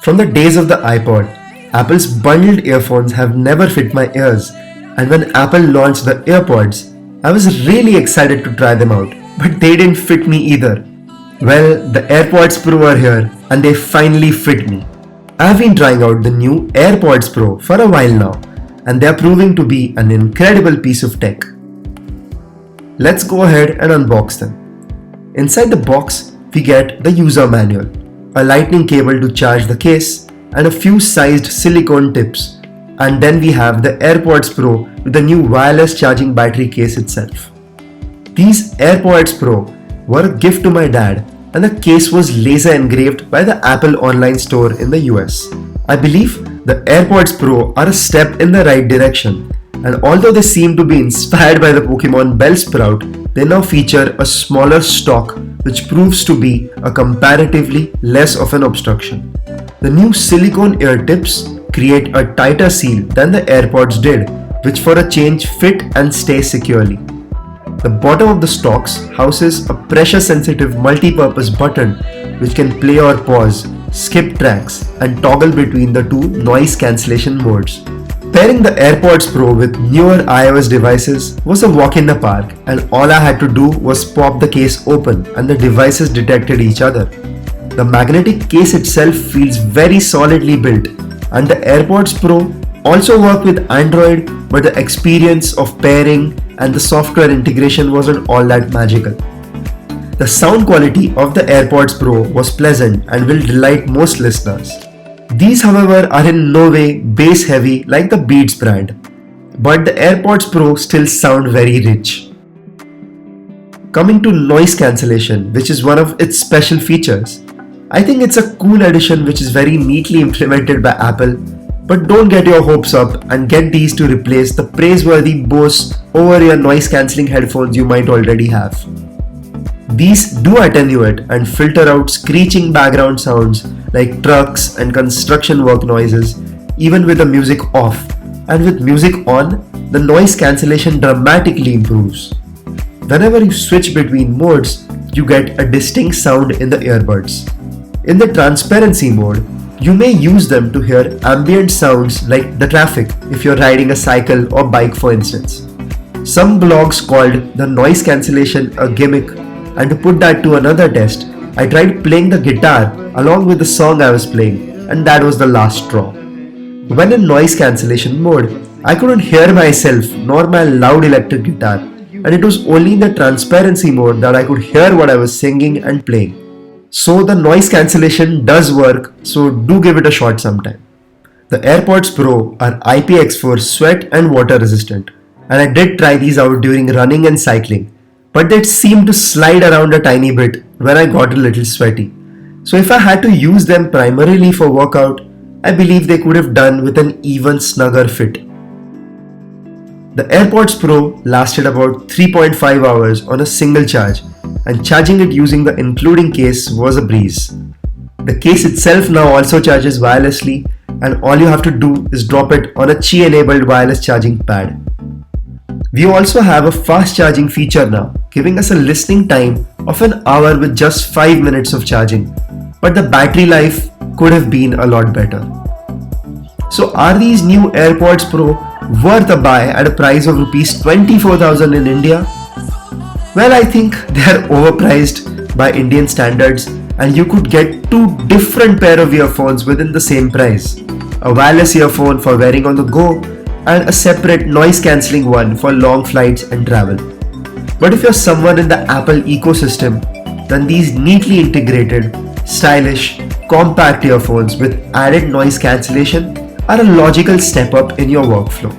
From the days of the iPod, Apple's bundled earphones have never fit my ears, and when Apple launched the AirPods, I was really excited to try them out, but they didn't fit me either. Well, the AirPods Pro are here and they finally fit me. I've been trying out the new AirPods Pro for a while now, and they are proving to be an incredible piece of tech. Let's go ahead and unbox them. Inside the box, we get the user manual, a lightning cable to charge the case, and a few sized silicone tips. And then we have the AirPods Pro with the new wireless charging battery case itself. These AirPods Pro were a gift to my dad, and the case was laser engraved by the Apple online store in the US. I believe the AirPods Pro are a step in the right direction, and although they seem to be inspired by the Pokemon Bellsprout, they now feature a smaller stock which proves to be a comparatively less of an obstruction. The new silicone ear tips create a tighter seal than the AirPods did, which for a change fit and stay securely. The bottom of the stocks houses a pressure-sensitive multi-purpose button which can play or pause, skip tracks, and toggle between the two noise cancellation modes. Pairing the AirPods Pro with newer iOS devices was a walk in the park, and all I had to do was pop the case open and the devices detected each other. The magnetic case itself feels very solidly built, and the AirPods Pro also work with Android, but the experience of pairing and the software integration wasn't all that magical. The sound quality of the AirPods Pro was pleasant and will delight most listeners. These, however, are in no way bass heavy like the Beats brand, but the AirPods Pro still sound very rich. Coming to noise cancellation, which is one of its special features, I think it's a cool addition which is very neatly implemented by Apple, but don't get your hopes up and get these to replace the praiseworthy Bose over-ear noise cancelling headphones you might already have. These do attenuate and filter out screeching background sounds like trucks and construction work noises, even with the music off, and with music on, the noise cancellation dramatically improves. Whenever you switch between modes, you get a distinct sound in the earbuds. In the transparency mode, you may use them to hear ambient sounds like the traffic if you're riding a cycle or bike, for instance. Some blogs called the noise cancellation a gimmick, and to put that to another test, I tried playing the guitar along with the song I was playing, and that was the last straw. When in noise cancellation mode, I couldn't hear myself nor my loud electric guitar, and it was only in the transparency mode that I could hear what I was singing and playing. So the noise cancellation does work, so do give it a shot sometime. The AirPods Pro are IPX4 sweat and water resistant, and I did try these out during running and cycling, but they seemed to slide around a tiny bit when I got a little sweaty. So if I had to use them primarily for workout, I believe they could have done with an even snugger fit. The AirPods Pro lasted about 3.5 hours on a single charge, and charging it using the including case was a breeze. The case itself now also charges wirelessly, and all you have to do is drop it on a Qi enabled wireless charging pad. We also have a fast charging feature now, giving us a listening time of an hour with just 5 minutes of charging, but the battery life could have been a lot better. So are these new AirPods Pro worth a buy at a price of Rs 24,000 in India? Well, I think they are overpriced by Indian standards, and you could get two different pair of earphones within the same price. A wireless earphone for wearing on the go, and a separate noise cancelling one for long flights and travel. But if you're someone in the Apple ecosystem, then these neatly integrated, stylish, compact earphones with added noise cancellation are a logical step up in your workflow.